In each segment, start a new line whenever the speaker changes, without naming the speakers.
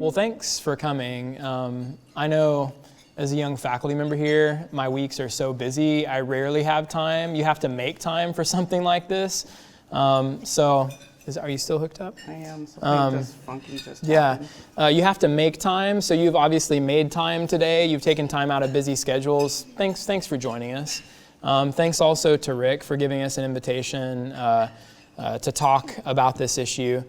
Well, thanks for coming. I know as a young faculty member here, my weeks are so busy, I rarely have time. You have to make time for something like this. Are you still hooked up?
I am. Something just funky just
happened. You have to make time, so you've obviously made time today. You've taken time out of busy schedules. Thanks for joining us. Thanks also to Rick for giving us an invitation to talk about this issue.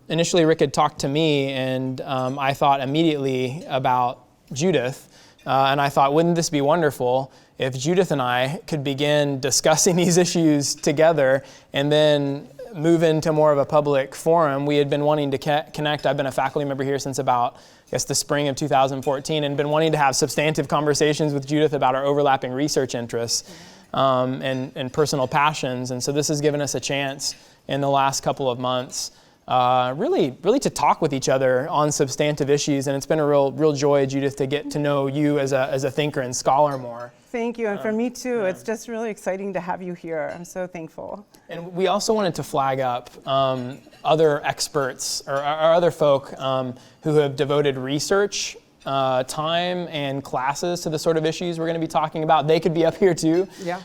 Initially, Rick had talked to me, and I thought immediately about Judith, and I thought, wouldn't this be wonderful if Judith and I could begin discussing these issues together and then move into more of a public forum. We had been wanting to connect. I've been a faculty member here since about, the spring of 2014, and been wanting to have substantive conversations with Judith about our overlapping research interests and personal passions. And so this has given us a chance in the last couple of months really to talk with each other on substantive issues. And it's been a real joy, Judith, to get to know you as a thinker and scholar more.
Thank you, and for me too. It's just really exciting to have you here. I'm so thankful.
And we also wanted to flag up other experts or other folk who have devoted research time and classes to the sort of issues we're going to be talking about. They could be up here too.
Yeah.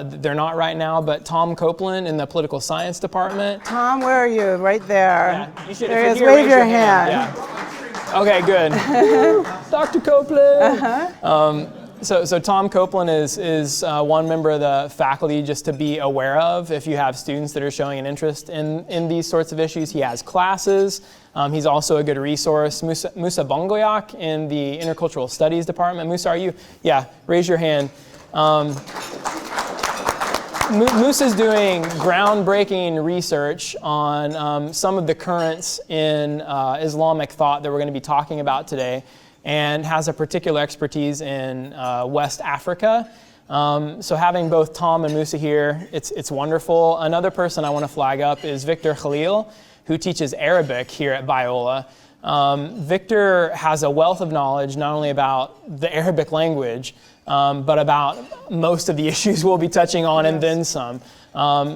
They're not right now, but Tom Copeland in the political science department.
Tom, where are you? Right there.
Yeah, you should,
there he is. Wave your hand.
Yeah. Okay, good. Dr. Copeland. Uh-huh. So Tom Copeland is one member of the faculty just to be aware of if you have students that are showing an interest in these sorts of issues. He has classes. He's also a good resource. Musa Bongoyak in the Intercultural Studies Department. Musa, are you? Yeah, raise your hand. Musa's doing groundbreaking research on some of the currents in Islamic thought that we're going to be talking about today, and has a particular expertise in West Africa. So having both Tom and Musa here, it's wonderful. Another person I want to flag up is Victor Khalil, who teaches Arabic here at Biola. Victor has a wealth of knowledge not only about the Arabic language, but about most of the issues we'll be touching on and then some.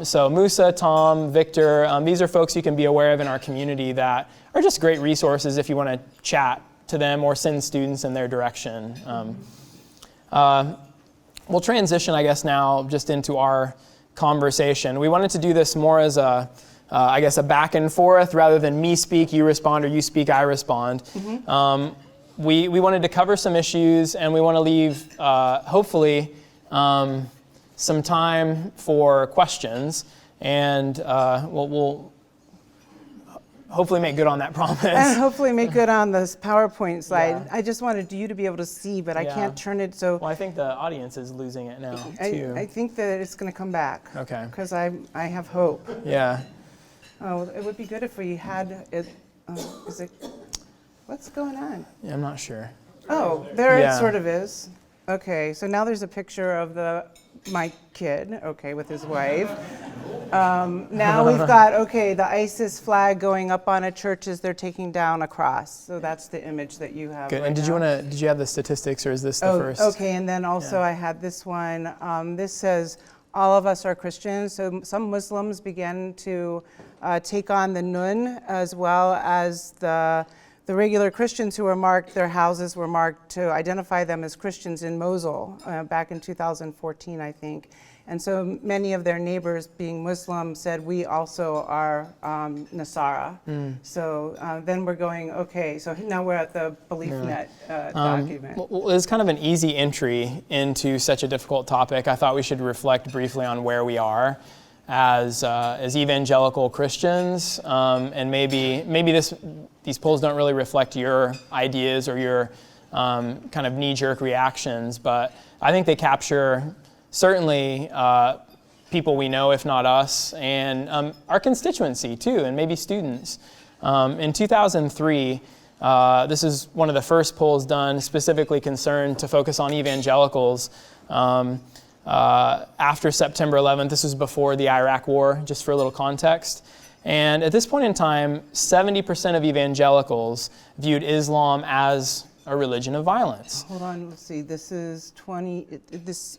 So Musa, Tom, Victor, these are folks you can be aware of in our community that are just great resources if you want to chat to them or send students in their direction. We'll transition, I guess, now just into our conversation. We wanted to do this more as a back and forth rather than me speak, you respond, or you speak, I respond. Mm-hmm. We wanted to cover some issues, and we want to leave, hopefully, some time for questions, and we'll hopefully make good on that promise.
And hopefully make good on this PowerPoint slide. Yeah. I just wanted you to be able to see, but I can't turn it so...
Well, I think the audience is losing it now, too.
I think that it's going to come back.
Okay.
Because I have hope.
Yeah.
Oh, it would be good if we had it... What's going on?
Yeah, I'm not sure.
Oh, there it sort of is. Okay, so now there's a picture of my kid, with his wife. Now we've got, the ISIS flag going up on a church as they're taking down a cross. So that's the image that you have.
Good.
Right
and
did
you have the statistics, or is this the first?
Okay, and then also I had this one. This says, all of us are Christians. So some Muslims began to take on the nun, as well as the regular Christians who were marked, their houses were marked to identify them as Christians in Mosul back in 2014, I think. And so many of their neighbors, being Muslim, said, we also are Nasara. So then we're going, so now we're at the BeliefNet document.
Well, it's kind of an easy entry into such a difficult topic. I thought we should reflect briefly on where we are as evangelical Christians, and maybe these polls don't really reflect your ideas or your kind of knee-jerk reactions, but I think they capture certainly people we know, if not us, and our constituency too, and maybe students. In 2003, this is one of the first polls done specifically concerned to focus on evangelicals. After September 11th, this was before the Iraq War, just for a little context. And at this point in time, 70% of evangelicals viewed Islam as a religion of violence.
Hold on, let's see. This is 20.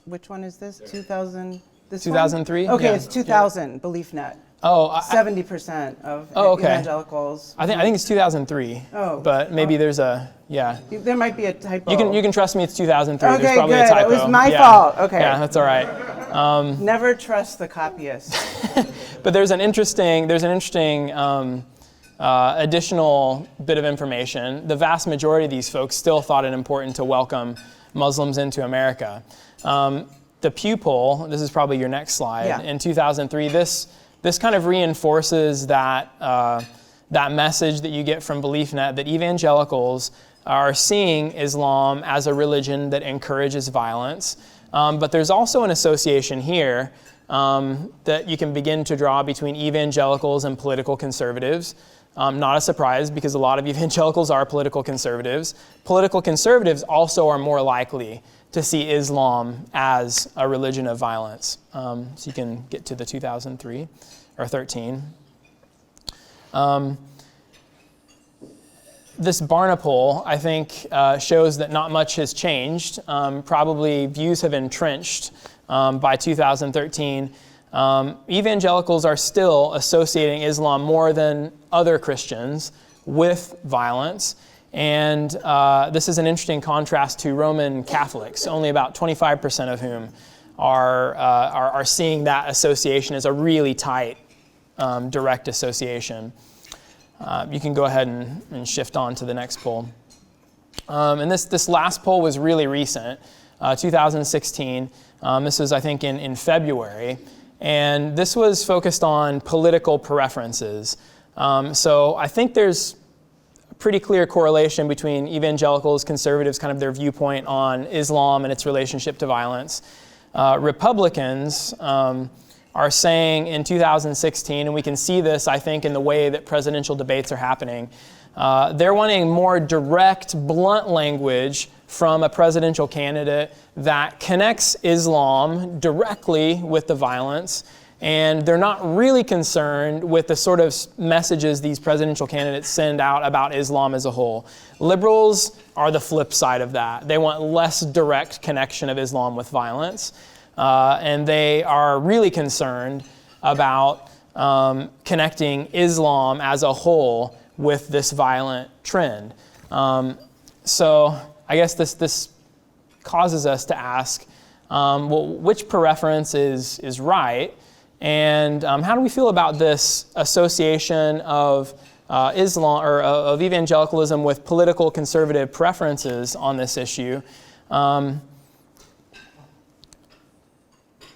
Which one is this? 2000. This
2003.
one? Okay, it's 2000. BeliefNet.
Oh,
70% of
okay.
evangelicals.
I think it's 2003.
Oh.
But maybe there's a, yeah.
There might be a typo.
You can trust me, it's 2003.
Okay,
There's probably
good.
a typo.
It was my
Yeah.
fault. Okay.
Yeah, that's all right.
Never trust the copyist.
But there's an interesting additional bit of information. The vast majority of these folks still thought it important to welcome Muslims into America. The Pew poll, this is probably your next slide,
Yeah.
in 2003, this kind of reinforces that message that you get from BeliefNet, that evangelicals are seeing Islam as a religion that encourages violence. But there's also an association here that you can begin to draw between evangelicals and political conservatives. Not a surprise, because a lot of evangelicals are political conservatives. Political conservatives also are more likely to see Islam as a religion of violence. So you can get to the 2003 or 13. This Barna poll, I think, shows that not much has changed. Probably views have entrenched by 2013. Evangelicals are still associating Islam more than other Christians with violence. And this is an interesting contrast to Roman Catholics, only about 25% of whom are seeing that association as a really tight, direct association. You can go ahead and shift on to the next poll. And this last poll was really recent, 2016. This was, I think, in February. And this was focused on political preferences. So I think there's a pretty clear correlation between evangelicals, conservatives, kind of their viewpoint on Islam and its relationship to violence. Republicans are saying in 2016, and we can see this, I think, in the way that presidential debates are happening, they're wanting more direct, blunt language from a presidential candidate that connects Islam directly with the violence, and they're not really concerned with the sort of messages these presidential candidates send out about Islam as a whole. Liberals are the flip side of that. They want less direct connection of Islam with violence, and they are really concerned about connecting Islam as a whole with this violent trend. So I guess this causes us to ask, well, which preference is right? And how do we feel about this association of Islam or of evangelicalism with political conservative preferences on this issue?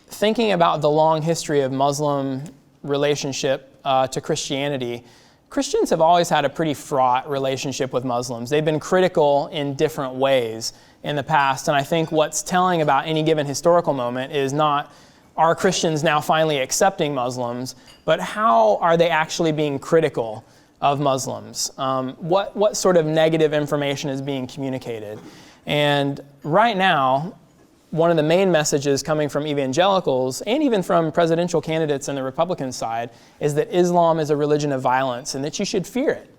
Thinking about the long history of Muslim relationship to Christianity, Christians have always had a pretty fraught relationship with Muslims. They've been critical in different ways in the past, and I think what's telling about any given historical moment is not, are Christians now finally accepting Muslims, but how are they actually being critical of Muslims? What sort of negative information is being communicated? And right now, one of the main messages coming from evangelicals and even from presidential candidates on the Republican side is that Islam is a religion of violence and that you should fear it.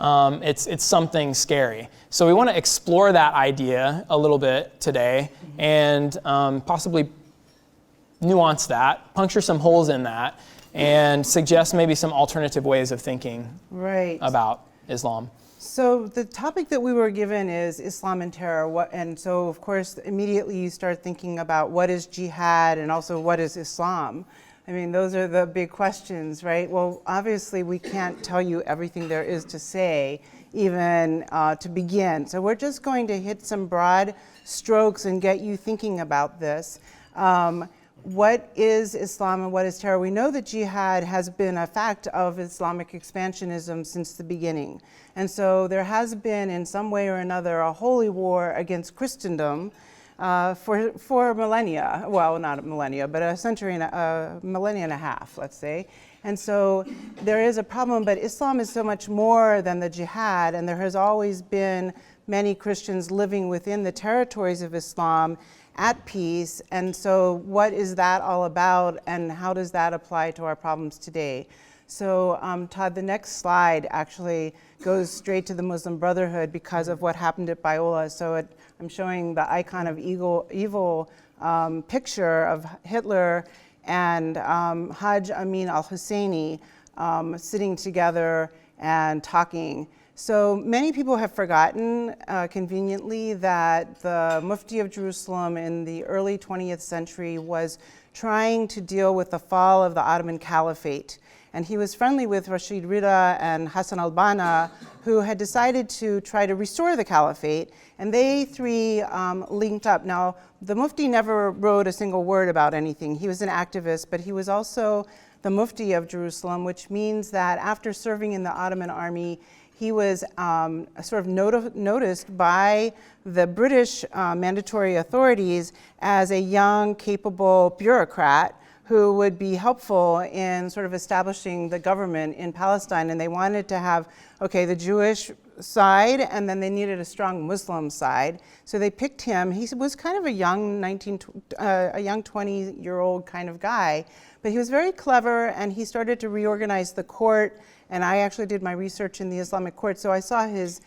It's something scary. So we want to explore that idea a little bit today and possibly nuance that, puncture some holes in that, and suggest maybe some alternative ways of thinking about Islam.
So the topic that we were given is Islam and terror. And so, of course, immediately you start thinking about what is jihad and also what is Islam. I mean, those are the big questions, right? Well, obviously, we can't tell you everything there is to say, even to begin. So we're just going to hit some broad strokes and get you thinking about this. What is Islam and what is terror? We know that jihad has been a fact of Islamic expansionism since the beginning. And so there has been, in some way or another, a holy war against Christendom for millennia. Well, not millennia, but a century and a millennia and a half, let's say. And so there is a problem, but Islam is so much more than the jihad, and there has always been many Christians living within the territories of Islam at peace. And so what is that all about, and how does that apply to our problems today? So Todd, the next slide actually goes straight to the Muslim Brotherhood because of what happened at Biola. So I'm showing the icon of evil picture of Hitler and Hajj Amin al-Husseini sitting together and talking. So many people have forgotten, conveniently, that the Mufti of Jerusalem in the early 20th century was trying to deal with the fall of the Ottoman Caliphate. And he was friendly with Rashid Rida and Hassan al-Banna, who had decided to try to restore the caliphate, and they three linked up. Now, the Mufti never wrote a single word about anything. He was an activist, but he was also the Mufti of Jerusalem, which means that after serving in the Ottoman army, he was sort of noticed by the British mandatory authorities as a young, capable bureaucrat who would be helpful in sort of establishing the government in Palestine. And they wanted to have, the Jewish side, and then they needed a strong Muslim side. So they picked him. He was kind of a young 20-year-old kind of guy, but he was very clever, and he started to reorganize the court. And I actually did my research in the Islamic court, so I saw his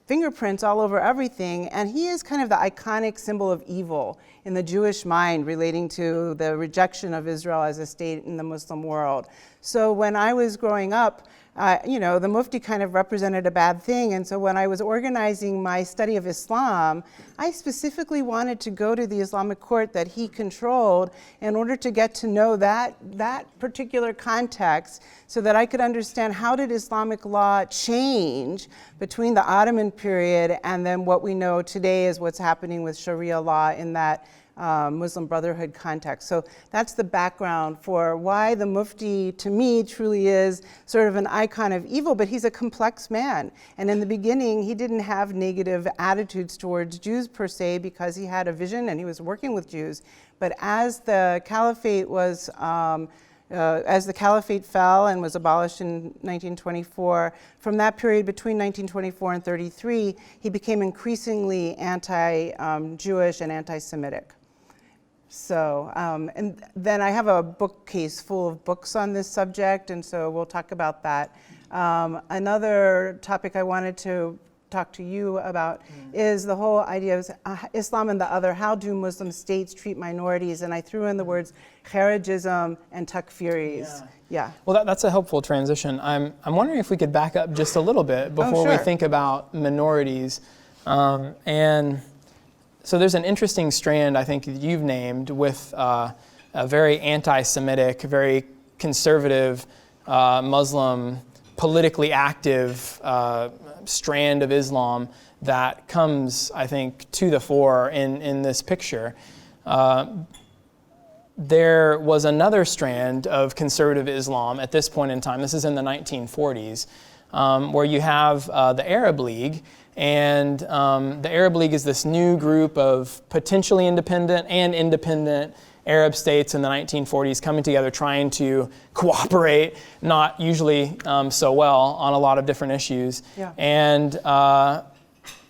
fingerprints all over everything, and he is kind of the iconic symbol of evil in the Jewish mind relating to the rejection of Israel as a state in the Muslim world. So when I was growing up, the Mufti kind of represented a bad thing, and so when I was organizing my study of Islam, I specifically wanted to go to the Islamic court that he controlled in order to get to know that particular context, so that I could understand how did Islamic law change between the Ottoman period and then what we know today is what's happening with Sharia law in that Muslim Brotherhood context. So that's the background for why the Mufti, to me, truly is sort of an icon of evil, but he's a complex man. And in the beginning, he didn't have negative attitudes towards Jews per se, because he had a vision and he was working with Jews. But as the caliphate was as the caliphate fell and was abolished in 1924, from that period between 1924 and 33, he became increasingly anti-Jewish and anti-Semitic. So, and then I have a bookcase full of books on this subject, and so we'll talk about that. Another topic I wanted to talk to you about is the whole idea of Islam and the other. How do Muslim states treat minorities? And I threw in the words Kharijism and Takfiris. Yeah.
Well, that's a helpful transition. I'm wondering if we could back up just a little bit before we think about minorities. And so there's an interesting strand, I think, you've named with a very anti-Semitic, very conservative Muslim, politically active strand of Islam that comes, I think, to the fore in this picture. There was another strand of conservative Islam at this point in time. This is in the 1940s, where you have the Arab League. And the Arab League is this new group of potentially independent and independent Arab states in the 1940s coming together, trying to cooperate, not usually so well on a lot of different issues. Yeah. And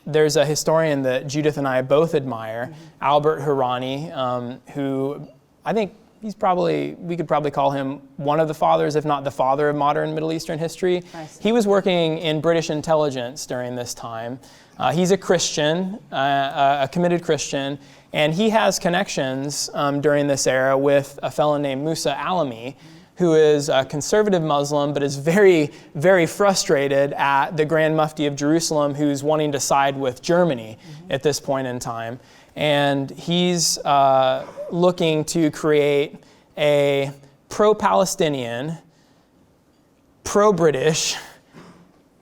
there's a historian that Judith and I both admire, Albert Hourani, who I think we could probably call him one of the fathers, if not the father of modern Middle Eastern history. He was working in British intelligence during this time. He's a Christian, a committed Christian, and he has connections during this era with a fellow named Musa Alami, who is a conservative Muslim, but is very, very frustrated at the Grand Mufti of Jerusalem, who's wanting to side with Germany at this point in time. And he's looking to create a pro-Palestinian, pro-British,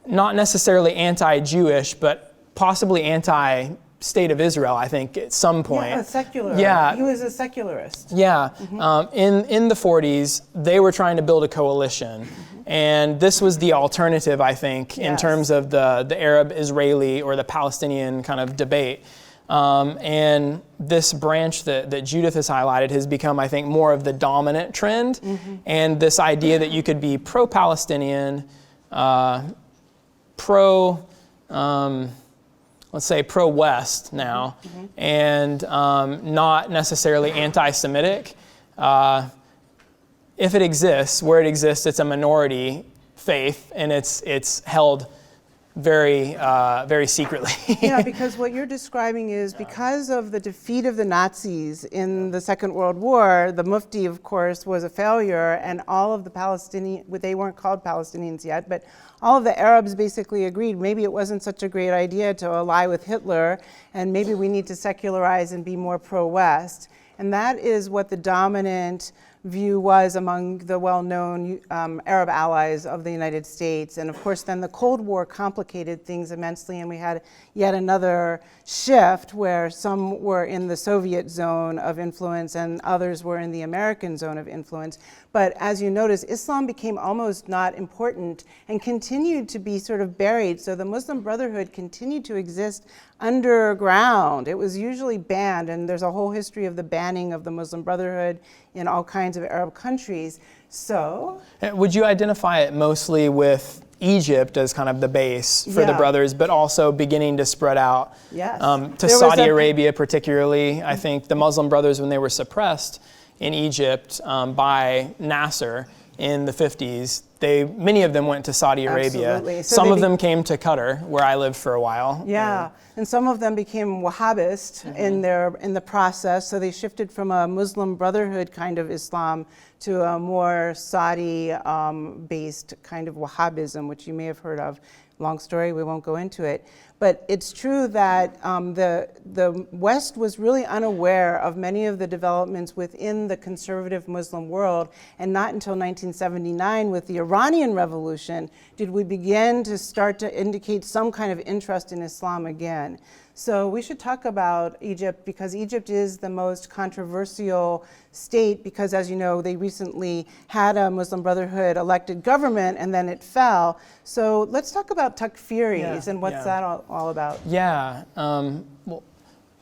not necessarily anti-Jewish, but possibly anti-State of Israel, I think, at some point.
Yeah, secular.
Yeah.
He was a secularist.
Yeah. In the 40s, they were trying to build a coalition. And this was the alternative, I think, in terms of the Arab-Israeli or the Palestinian kind of debate. And this branch that Judith has highlighted has become, I think, more of the dominant trend. And this idea that you could be pro-Palestinian, let's say pro-West now, and not necessarily anti-Semitic. If it exists, where it exists, it's a minority faith, and it's held very secretly.
Yeah, because what you're describing is because of the defeat of the Nazis in the Second World War, the Mufti, of course, was a failure, and all of the Palestinians, they weren't called Palestinians yet, but all of the Arabs basically agreed maybe it wasn't such a great idea to ally with Hitler, and maybe we need to secularize and be more pro-West. And that is what the dominant view was among the well-known Arab allies of the United States. And of course, then the Cold War complicated things immensely, and we had yet another shift where some were in the Soviet zone of influence and others were in the American zone of influence. But as you notice, Islam became almost not important and continued to be sort of buried. So the Muslim Brotherhood continued to exist underground. It was usually banned, and there's a whole history of the banning of the Muslim Brotherhood in all kinds of Arab countries. So,
would you identify it mostly with Egypt as kind of the base for the brothers, but also beginning to spread out to Saudi Arabia particularly? I think the Muslim Brothers, when they were suppressed in Egypt by Nasser in the 50s, many of them went to Saudi Arabia.
Absolutely. So
some of them came to Qatar, where I lived for a while.
Yeah, and some of them became Wahhabist in the process. So they shifted from a Muslim Brotherhood kind of Islam to a more Saudi-based kind of Wahhabism, which you may have heard of. Long story, we won't go into it. But it's true that the West was really unaware of many of the developments within the conservative Muslim world, and not until 1979 with the Iranian Revolution did we begin to start to indicate some kind of interest in Islam again. So we should talk about Egypt because Egypt is the most controversial state because, as you know, they recently had a Muslim Brotherhood elected government and then it fell. So let's talk about takfiris and what's that all about?
Yeah, well,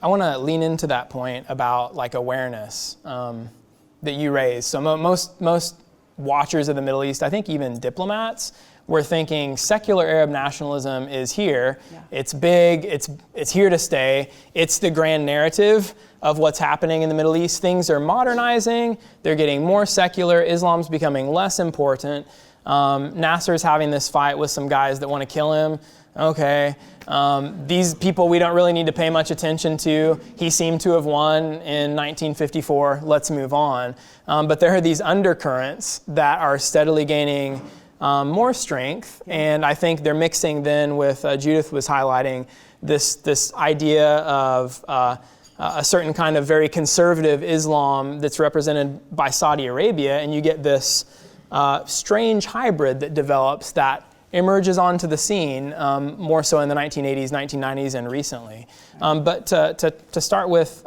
I want to lean into that point about like awareness that you raised. So most watchers of the Middle East, I think even diplomats, we're thinking secular Arab nationalism is here. Yeah. It's big, it's here to stay. It's the grand narrative of what's happening in the Middle East. Things are modernizing, they're getting more secular, Islam's becoming less important. Nasser's having this fight with some guys that want to kill him. Okay, these people we don't really need to pay much attention to. He seemed to have won in 1954, let's move on. But there are these undercurrents that are steadily gaining more strength, and I think they're mixing then with, Judith was highlighting, this idea of a certain kind of very conservative Islam that's represented by Saudi Arabia, and you get this strange hybrid that develops that emerges onto the scene more so in the 1980s, 1990s, and recently. But to start with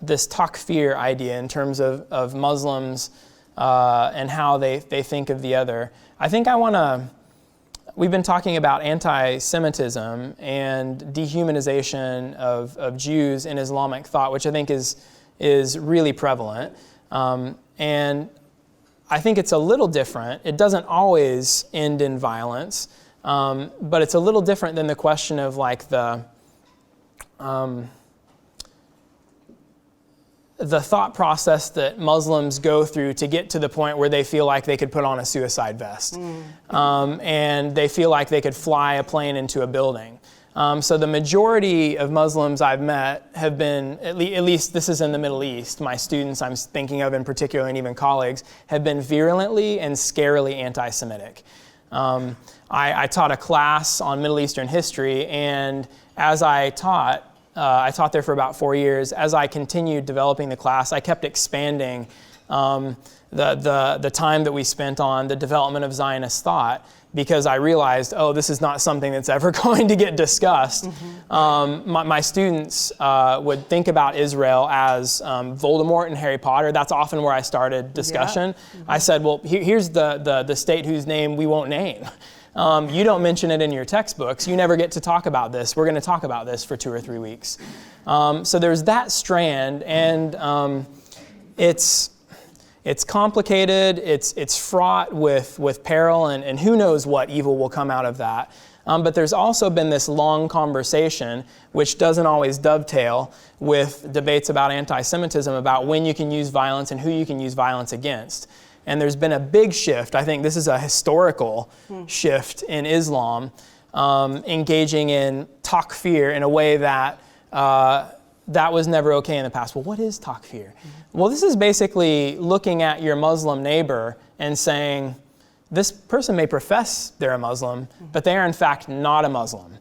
this takfir idea in terms of Muslims and how they think of the other. I think we've been talking about anti-Semitism and dehumanization of Jews in Islamic thought, which I think is really prevalent. And I think it's a little different. It doesn't always end in violence, but it's a little different than the question of like the thought process that Muslims go through to get to the point where they feel like they could put on a suicide vest. And they feel like they could fly a plane into a building. So the majority of Muslims I've met have been, at least this is in the Middle East, my students I'm thinking of in particular and even colleagues, have been virulently and scarily anti-Semitic. I taught a class on Middle Eastern history, and as I taught there for about 4 years. As I continued developing the class, I kept expanding the time that we spent on the development of Zionist thought because I realized, this is not something that's ever going to get discussed. My students would think about Israel as Voldemort and Harry Potter. That's often where I started discussion. Yeah. I said, well, here's the state whose name we won't name. You don't mention it in your textbooks. You never get to talk about this. We're going to talk about this for 2 or 3 weeks. So there's that strand, and it's complicated. It's fraught with peril, and who knows what evil will come out of that. But there's also been this long conversation, which doesn't always dovetail with debates about anti-Semitism, about when you can use violence and who you can use violence against. And there's been a big shift. I think this is a historical shift in Islam, engaging in takfir in a way that that was never okay in the past. Well, what is takfir? Well, this is basically looking at your Muslim neighbor and saying, this person may profess they're a Muslim, but they are in fact not a Muslim.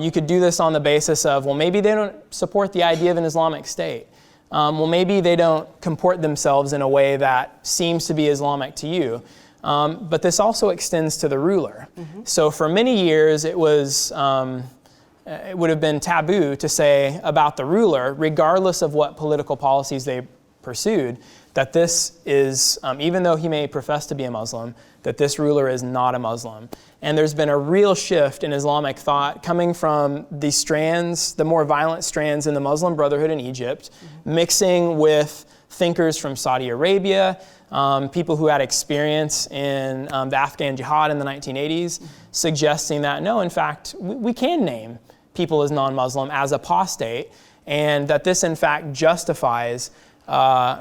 You could do this on the basis of, well, maybe they don't support the idea of an Islamic State. Well, maybe they don't comport themselves in a way that seems to be Islamic to you. But this also extends to the ruler. So for many years, it would have been taboo to say about the ruler, regardless of what political policies they pursued, that this is, even though he may profess to be a Muslim, that this ruler is not a Muslim. And there's been a real shift in Islamic thought coming from the strands, the more violent strands in the Muslim Brotherhood in Egypt, mixing with thinkers from Saudi Arabia, people who had experience in the Afghan jihad in the 1980s, suggesting that, no, in fact, we can name people as non-Muslim, as apostate, and that this, in fact, justifies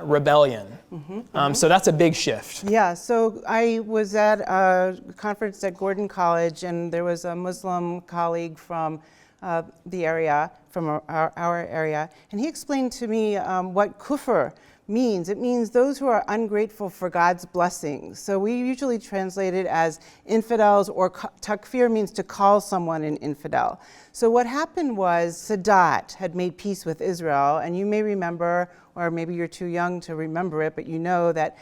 rebellion. So that's a big shift.
Yeah, so I was at a conference at Gordon College, and there was a Muslim colleague from the area, from our area, and he explained to me what kufr means. It means those who are ungrateful for God's blessings. So we usually translate it as infidels, or takfir means to call someone an infidel. So what happened was Sadat had made peace with Israel, and you may remember, or maybe you're too young to remember it, but you know that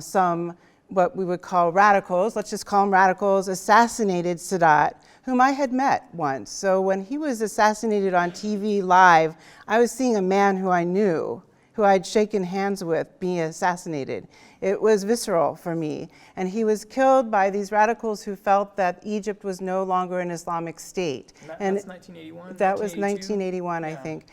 some, what we would call radicals, let's just call them radicals, assassinated Sadat, whom I had met once. So when he was assassinated on TV live, I was seeing a man who I knew, who I'd shaken hands with, being assassinated. It was visceral for me. And he was killed by these radicals who felt that Egypt was no longer an Islamic state.
That's 1981?
That was 1981, I think.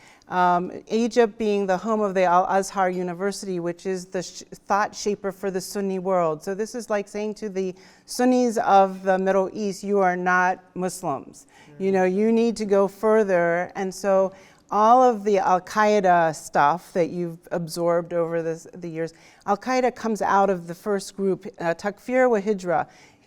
Egypt being the home of the Al-Azhar University, which is the thought shaper for the Sunni world. So this is like saying to the Sunnis of the Middle East, you are not Muslims. You know, you need to go further. And so all of the Al-Qaeda stuff that you've absorbed over the years, Al-Qaeda comes out of the first group, Takfir wa Hijra.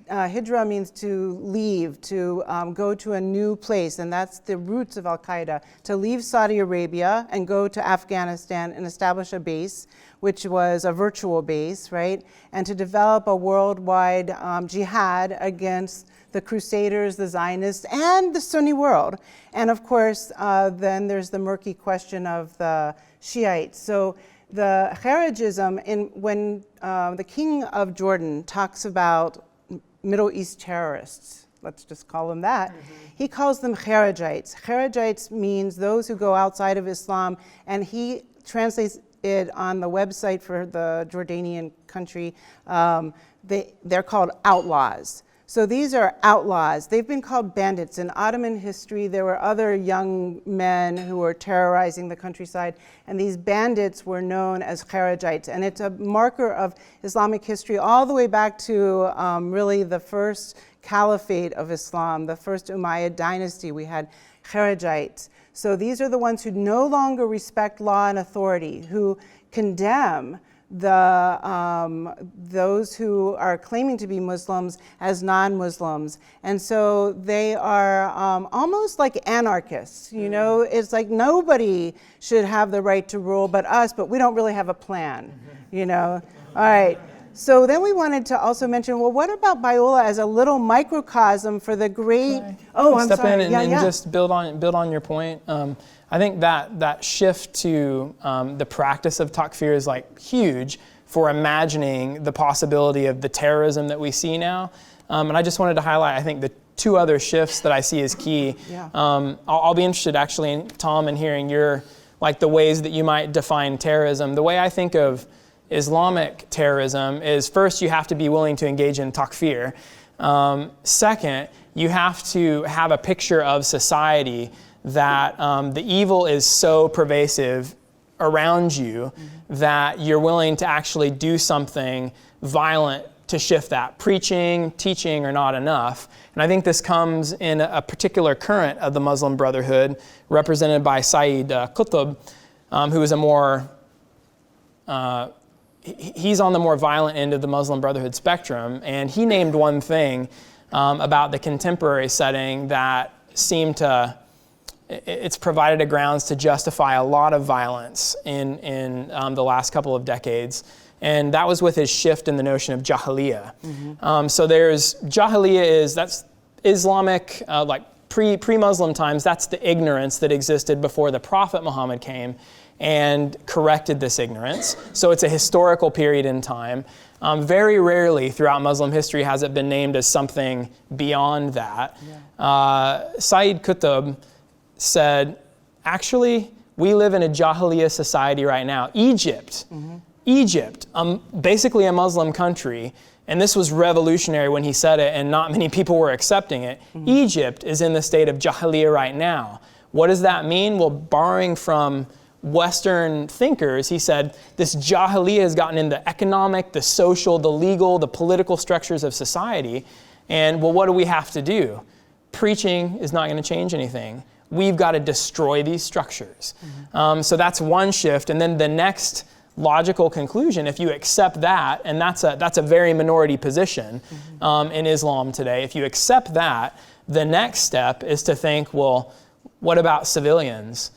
Hijra means to leave, to go to a new place, and that's the roots of Al-Qaeda, to leave Saudi Arabia and go to Afghanistan and establish a base, which was a virtual base, right? And to develop a worldwide jihad against the Crusaders, the Zionists, and the Sunni world. And of course, then there's the murky question of the Shiites. So the Kharijism, when the king of Jordan talks about Middle East terrorists, let's just call them that, he calls them Kharijites. Kharijites means those who go outside of Islam, and he translates it on the website for the Jordanian country. They're called outlaws. So these are outlaws. They've been called bandits. In Ottoman history, there were other young men who were terrorizing the countryside, and these bandits were known as Kharijites. And it's a marker of Islamic history all the way back to really the first caliphate of Islam, the first Umayyad dynasty. We had Kharijites. So these are the ones who no longer respect law and authority, who condemn those who are claiming to be Muslims as non-Muslims. And so they are almost like anarchists, you know? It's like nobody should have the right to rule but us, but we don't really have a plan, you know? All right. So then we wanted to also mention, well, what about Biola as a little microcosm for the great... I'm
step
sorry.
in and just build on your point. I think that shift to the practice of takfir is like huge for imagining the possibility of the terrorism that we see now. And I just wanted to highlight, I think, the two other shifts that I see as key. I'll be interested actually, Tom, in hearing your, like the ways that you might define terrorism. The way I think of Islamic terrorism is, first, you have to be willing to engage in takfir. Second, you have to have a picture of society that the evil is so pervasive around you that you're willing to actually do something violent to shift that. Preaching, teaching are not enough. And I think this comes in a particular current of the Muslim Brotherhood, represented by Sayyid Qutb, who is a more he's on the more violent end of the Muslim Brotherhood spectrum, and he named one thing about the contemporary setting that seemed to, it's provided a grounds to justify a lot of violence in the last couple of decades. And that was with his shift in the notion of Jahiliyyah. So there's, Jahiliyyah that's Islamic, like pre-Muslim times, that's the ignorance that existed before the Prophet Muhammad came and corrected this ignorance. So it's a historical period in time. Very rarely throughout Muslim history has it been named as something beyond that. Sayyid Qutb said, actually, we live in a Jahiliyyah society right now. Egypt, basically a Muslim country, and this was revolutionary when he said it, and not many people were accepting it. Egypt is in the state of Jahiliyyah right now. What does that mean? Well, borrowing from Western thinkers, he said, this Jahiliyyah has gotten in the economic, the social, the legal, the political structures of society. And well, what do we have to do? Preaching is not going to change anything. We've got to destroy these structures. So that's one shift. And then the next logical conclusion, if you accept that, and that's a very minority position in Islam today, if you accept that, the next step is to think, well, what about civilians?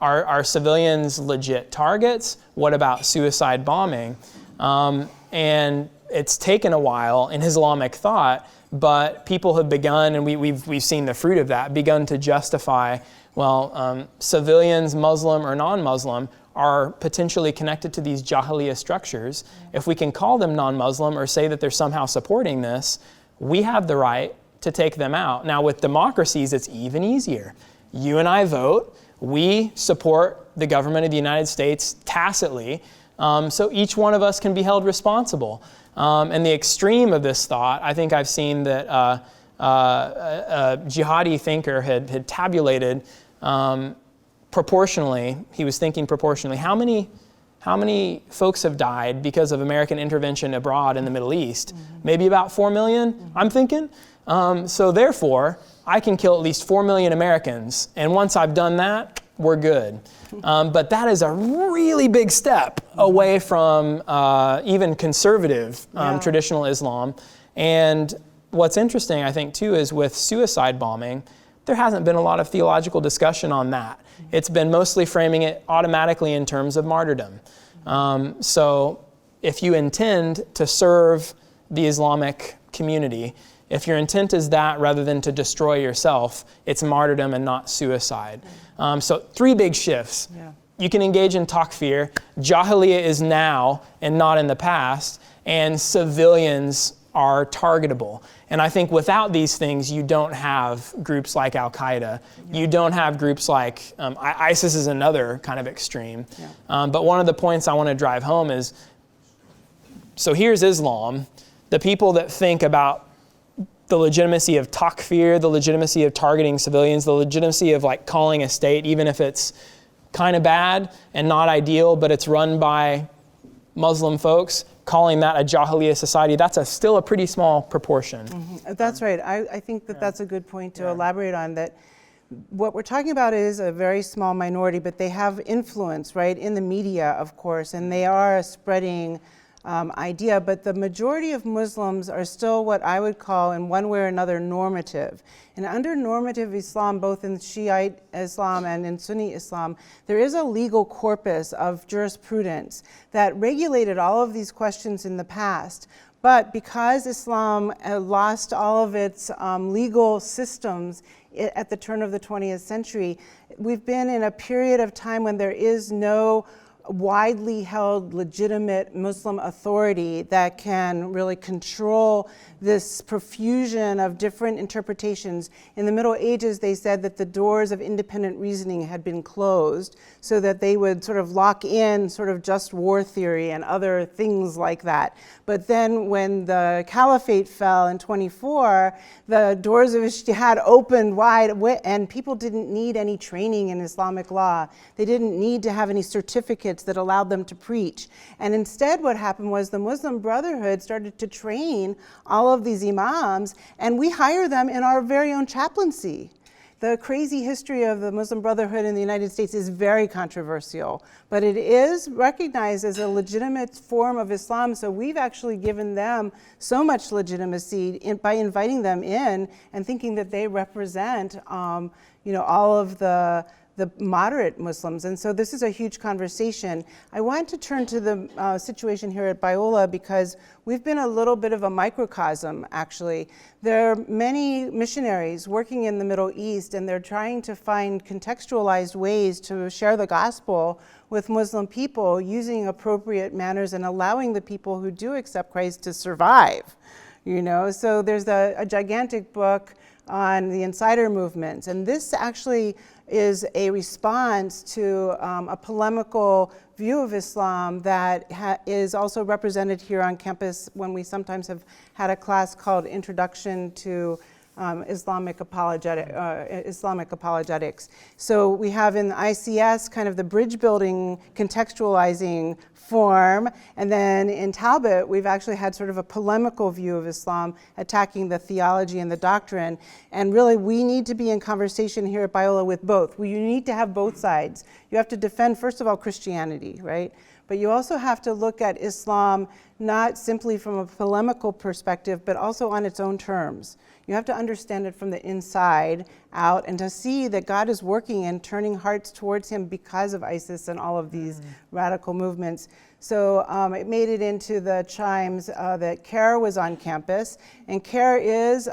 Are civilians legit targets? What about suicide bombing? And it's taken a while in Islamic thought, but people have begun, and we've seen the fruit of that, begun to justify, well, civilians, Muslim or non-Muslim, are potentially connected to these Jahiliyyah structures. If we can call them non-Muslim or say that they're somehow supporting this, we have the right to take them out. Now, with democracies, it's even easier. You and I vote. We support the government of the United States tacitly, so each one of us can be held responsible. And the extreme of this thought, I think I've seen that a jihadi thinker had tabulated proportionally, he was thinking proportionally, how many folks have died because of American intervention abroad in the Middle East? Maybe about 4 million, I'm thinking. So therefore, I can kill at least 4 million Americans, and once I've done that, we're good. But that is a really big step away from even conservative traditional Islam. And what's interesting, I think, too, is with suicide bombing, there hasn't been a lot of theological discussion on that. It's been mostly framing it automatically in terms of martyrdom. So if you intend to serve the Islamic community, if your intent is that rather than to destroy yourself, it's martyrdom and not suicide. So 3 big shifts. You can engage in takfir. Jahiliyyah is now and not in the past, and civilians are targetable. And I think without these things, you don't have groups like Al-Qaeda. You don't have groups like, ISIS is another kind of extreme. But one of the points I want to drive home is, so here's Islam. The people that think about the legitimacy of takfir, the legitimacy of targeting civilians, the legitimacy of like calling a state, even if it's kind of bad and not ideal, but it's run by Muslim folks, calling that a Jahiliyyah society, that's still a pretty small proportion.
That's right. I think that's a good point to elaborate on, that what we're talking about is a very small minority, but they have influence, right, in the media, of course, and they are spreading idea, but the majority of Muslims are still what I would call, in one way or another, normative. And under normative Islam, both in Shiite Islam and in Sunni Islam, there is a legal corpus of jurisprudence that regulated all of these questions in the past. But because Islam lost all of its legal systems at the turn of the 20th century, we've been in a period of time when there is no widely held legitimate Muslim authority that can really control this profusion of different interpretations. In the Middle Ages, they said that the doors of independent reasoning had been closed so that they would sort of lock in sort of just war theory and other things like that. But then when the caliphate fell in 24, the doors of ijtihad opened wide, and people didn't need any training in Islamic law. They didn't need to have any certificates that allowed them to preach. And instead what happened was the Muslim Brotherhood started to train all of these imams, and we hire them in our very own chaplaincy. The crazy history of the Muslim Brotherhood in the United States is very controversial, but it is recognized as a legitimate form of Islam, so we've actually given them so much legitimacy by inviting them in and thinking that they represent all of the moderate Muslims. And so this is a huge conversation. I want to turn to the situation here at Biola because we've been a little bit of a microcosm, actually. There are many missionaries working in the Middle East, and they're trying to find contextualized ways to share the gospel with Muslim people using appropriate manners and allowing the people who do accept Christ to survive. So there's a gigantic book on the insider movements, and this actually is a response to a polemical view of Islam that is also represented here on campus when we sometimes have had a class called Introduction to Islamic Apologetics. So we have in the ICS kind of the bridge building contextualizing form, and then in Talbot we've actually had sort of a polemical view of Islam attacking the theology and the doctrine, and really we need to be in conversation here at Biola with both. You need to have both sides. You have to defend, first of all, Christianity, right? But you also have to look at Islam not simply from a polemical perspective, but also on its own terms. You have to understand it from the inside out and to see that God is working and turning hearts towards him because of ISIS and all of these radical movements. So it made it into the chimes that CARE was on campus. And CARE is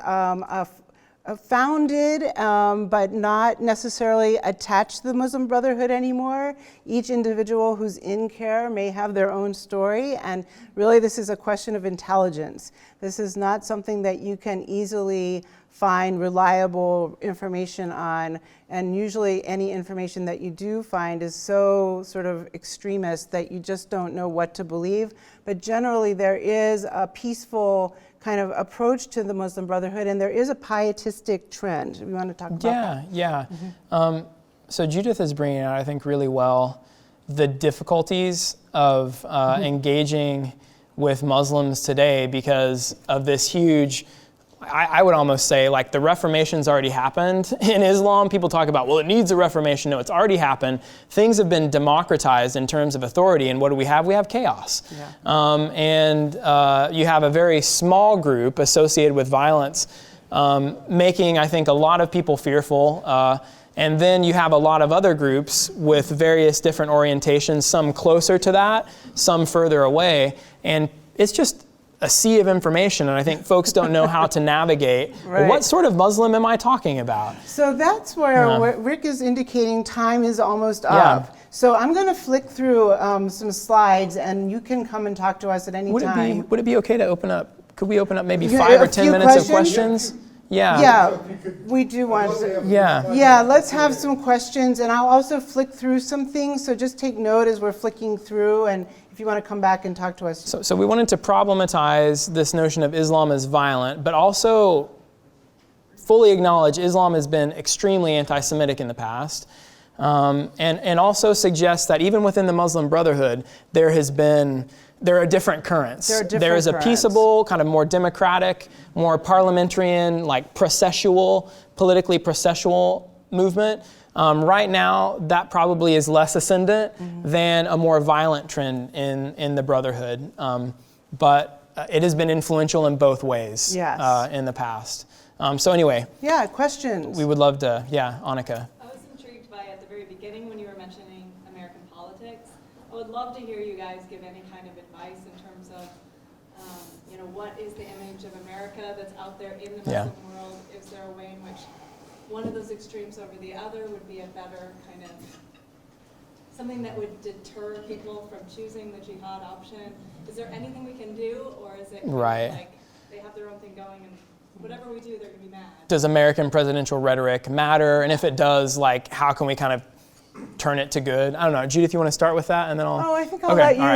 founded but not necessarily attached to the Muslim Brotherhood anymore. Each individual who's in CARE may have their own story, and really this is a question of intelligence. This is not something that you can easily find reliable information on, and usually any information that you do find is so sort of extremist that you just don't know what to believe. But generally there is a peaceful kind of approach to the Muslim Brotherhood, and there is a pietistic trend. We want to talk about that?
Yeah. So Judith is bringing out, I think, really well the difficulties of engaging with Muslims today because of this huge, I would almost say, like, the Reformation's already happened in Islam. People talk about, well, it needs a Reformation. No, it's already happened. Things have been democratized in terms of authority, and what do we have? We have chaos. Yeah. You have a very small group associated with violence, making, I think, a lot of people fearful. And then you have a lot of other groups with various different orientations, some closer to that, some further away. And it's just a sea of information, and I think folks don't know how to navigate. Right. Well, what sort of Muslim am I talking about?
So that's where Rick is indicating time is almost up. So I'm going to flick through some slides, and you can come and talk to us at any time.
Would it be okay to open up? Could we open up maybe 5 or 10 minutes of questions?
Yeah, we do want to. Yeah, let's have some questions, and I'll also flick through some things, so just take note as we're flicking through, and if you want to come back and talk to us.
So we wanted to problematize this notion of Islam as violent, but also fully acknowledge Islam has been extremely anti-Semitic in the past, and also suggest that even within the Muslim Brotherhood, there are different currents. There is a peaceable, kind of more democratic, more parliamentarian, like politically processual movement. Right now, that probably is less ascendant than a more violent trend in the Brotherhood. But it has been influential in both ways in the past. So anyway.
Yeah, questions.
We would love to, Annika.
I was intrigued by, at the very beginning when you were mentioning American politics, I would love to hear you guys give any kind of advice in terms of, what is the image of America that's out there in the Muslim world? Is there a way in which one of those extremes over the other would be a better kind of something that would deter people from choosing the jihad option? Is there anything we can do, or is it kind of like they have their own thing going and whatever we do, they're going to be mad?
Does American presidential rhetoric matter? And if it does, like, how can we kind of turn it to good? I don't know. Judith, you want to start with that, and then I'll.
Oh, I think I'll let you. All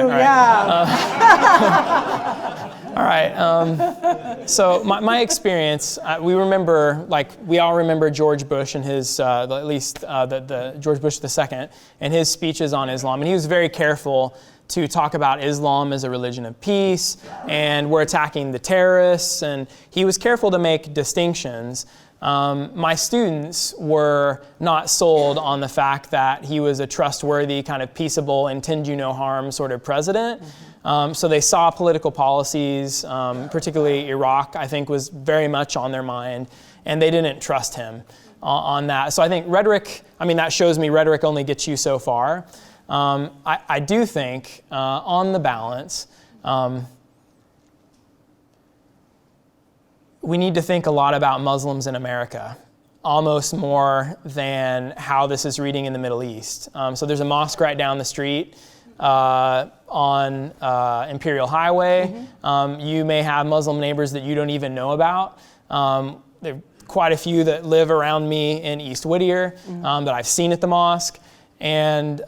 right.
All right. So my experience, we all remember George Bush and his, at least the George Bush II, and his speeches on Islam, and he was very careful to talk about Islam as a religion of peace, and we're attacking the terrorists, and he was careful to make distinctions. my students were not sold on the fact that he was a trustworthy, kind of peaceable, intend you no harm sort of president. So they saw political policies, particularly Iraq, I think was very much on their mind, and they didn't trust him on that. So I think rhetoric, that shows me rhetoric only gets you so far. I do think, on the balance, we need to think a lot about Muslims in America, almost more than how this is reading in the Middle East. So there's a mosque right down the street on Imperial Highway. You may have Muslim neighbors that you don't even know about. There are quite a few that live around me in East Whittier that I've seen at the mosque. And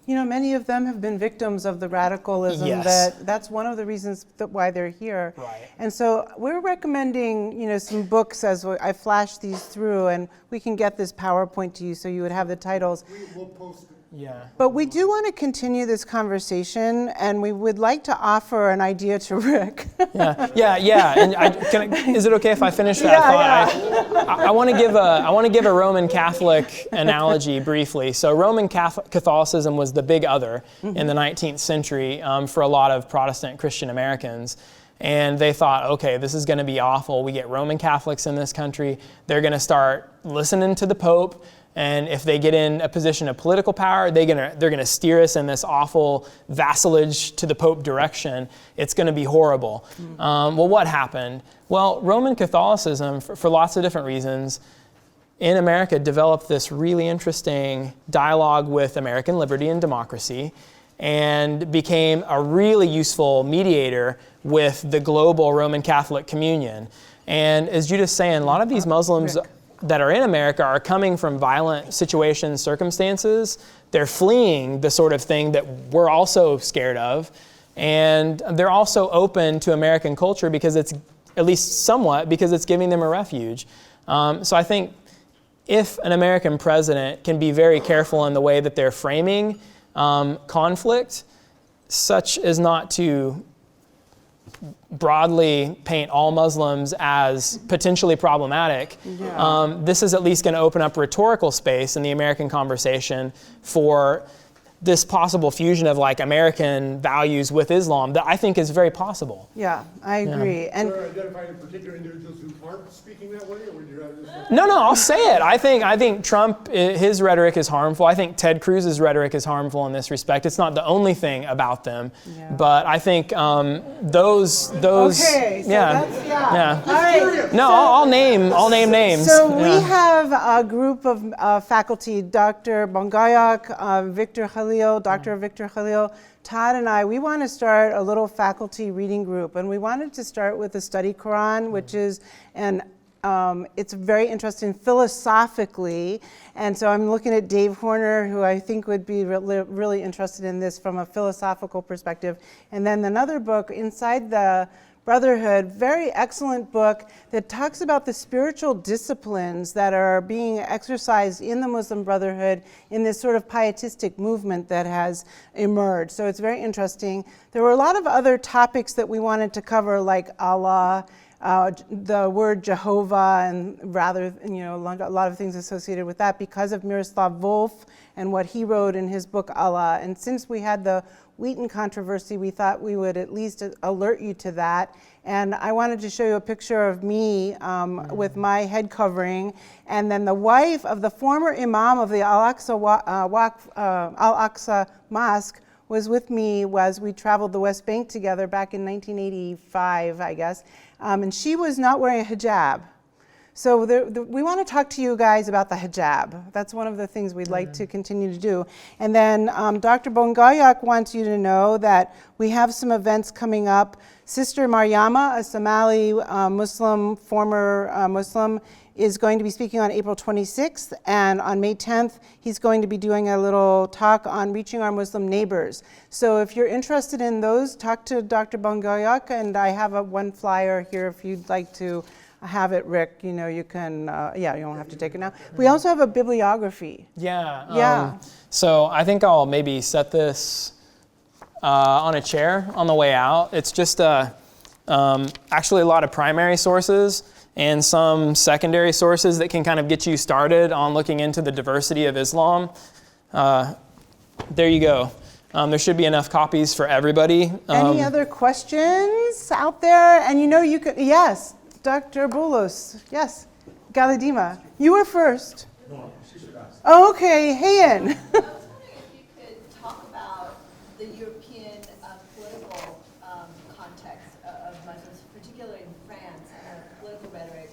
many of them have been victims of the radicalism.
Yes.
That's one of the reasons why they're here.
Right.
And so we're recommending, some books as I flash these through, and we can get this PowerPoint to you so you would have the titles.
We'll post it.
yeah.
But we do want to continue this conversation, and we would like to offer an idea to Rick.
Yeah. And is it okay if I finish that thought? I want to give a Roman Catholic analogy briefly. So Roman Catholicism was the big other in the 19th century for a lot of Protestant Christian Americans. And they thought, okay, this is going to be awful. We get Roman Catholics in this country. They're going to start listening to the Pope. And if they get in a position of political power, they're gonna steer us in this awful vassalage to the Pope direction. It's gonna be horrible. Well, what happened? Well, Roman Catholicism, for lots of different reasons, in America developed this really interesting dialogue with American liberty and democracy, and became a really useful mediator with the global Roman Catholic communion. And as Judith's saying, a lot of these Muslims that are in America are coming from violent situations, circumstances. They're fleeing the sort of thing that we're also scared of. And they're also open to American culture because it's, at least somewhat, because it's giving them a refuge. So I think if an American president can be very careful in the way that they're framing conflict, such as not to broadly paint all Muslims as potentially problematic, this is at least going to open up rhetorical space in the American conversation for this possible fusion of American values with Islam that I think is very possible.
Yeah, I agree. And
Are you identifying particular individuals who aren't speaking that way, or would you rather just...
No, I'll say it. I think Trump, his rhetoric is harmful. I think Ted Cruz's rhetoric is harmful in this respect. It's not the only thing about them, but I think those.
Okay, so
yeah.
All right.
No, I'll name names.
So we have a group of faculty, Dr. Bongayak, Victor Khalil, Dr. Victor Khalil, Todd and I, we want to start a little faculty reading group, and we wanted to start with the Study Quran, which is it's very interesting philosophically, and so I'm looking at Dave Horner, who I think would be really interested in this from a philosophical perspective. And then another book, Inside the Brotherhood, very excellent book that talks about the spiritual disciplines that are being exercised in the Muslim Brotherhood in this sort of pietistic movement that has emerged. So it's very interesting. There were a lot of other topics that we wanted to cover, like Allah, the word Jehovah, and rather, a lot of things associated with that because of Miroslav Volf and what he wrote in his book Allah. And since we had the Wheaton controversy, we thought we would at least alert you to that. And I wanted to show you a picture of me with my head covering, and then the wife of the former imam of the Al-Aqsa Mosque was with me as we traveled the West Bank together back in 1985, I guess, and she was not wearing a hijab. So we want to talk to you guys about the hijab. That's one of the things we'd like to continue to do. And then Dr. Bongayak wants you to know that we have some events coming up. Sister Maryama, a Somali Muslim, former Muslim, is going to be speaking on April 26th, and on May 10th, he's going to be doing a little talk on reaching our Muslim neighbors. So if you're interested in those, talk to Dr. Bongayak, and I have one flyer here if you'd like to have it, Rick. You can, you don't have to take it now. We also have a bibliography.
Yeah. So I think I'll maybe set this on a chair on the way out. It's just actually a lot of primary sources and some secondary sources that can kind of get you started on looking into the diversity of Islam. There you go. There should be enough copies for everybody.
Any other questions out there? And you could, yes, Dr. Boulos, yes, Galadima, you were first.
No, she should ask.
Oh, okay, Hayan.
I was wondering if you could talk about the European political context of Muslims, particularly in France, and the political rhetoric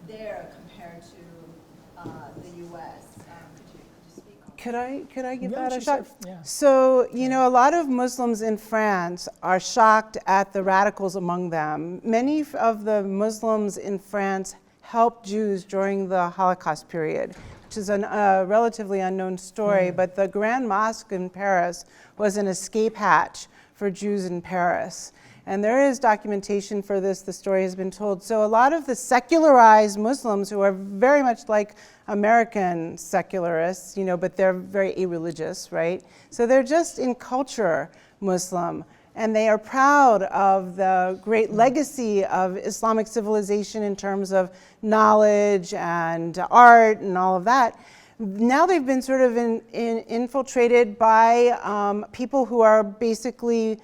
there compared to the U.S. Could you speak on
Could I give
Yeah,
that a
she
shot?
said- yeah.
So, a lot of Muslims in France are shocked at the radicals among them. Many of the Muslims in France helped Jews during the Holocaust period, which is a relatively unknown story, but the Grand Mosque in Paris was an escape hatch for Jews in Paris. And there is documentation for this, the story has been told. So a lot of the secularized Muslims who are very much like American secularists, but they're very irreligious, right? So they're just in culture Muslim. And they are proud of the great legacy of Islamic civilization in terms of knowledge and art and all of that. Now they've been sort of infiltrated by people who are basically,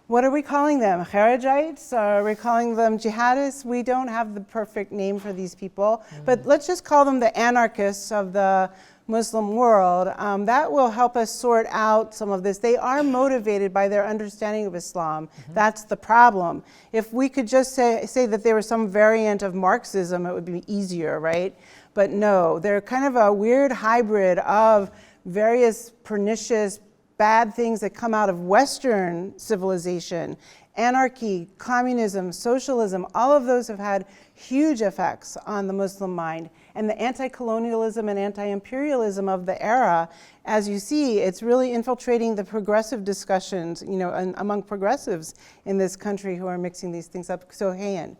what are we calling them? Kharijites? Are we calling them jihadists? We don't have the perfect name for these people, but let's just call them the anarchists of the Muslim world. That will help us sort out some of this. They are motivated by their understanding of Islam. That's the problem. If we could just say that they were some variant of Marxism, it would be easier, right? But no, they're kind of a weird hybrid of various pernicious bad things that come out of Western civilization. Anarchy, communism, socialism, all of those have had huge effects on the Muslim mind. And the anti-colonialism and anti-imperialism of the era, as you see, it's really infiltrating the progressive discussions, among progressives in this country who are mixing these things up. So, Hayan,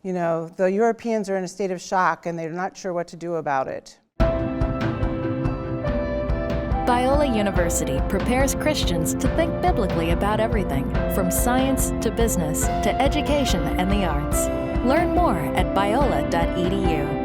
the Europeans are in a state of shock and they're not sure what to do about it.
Biola University prepares Christians to think biblically about everything, from science to business to education and the arts. Learn more at biola.edu.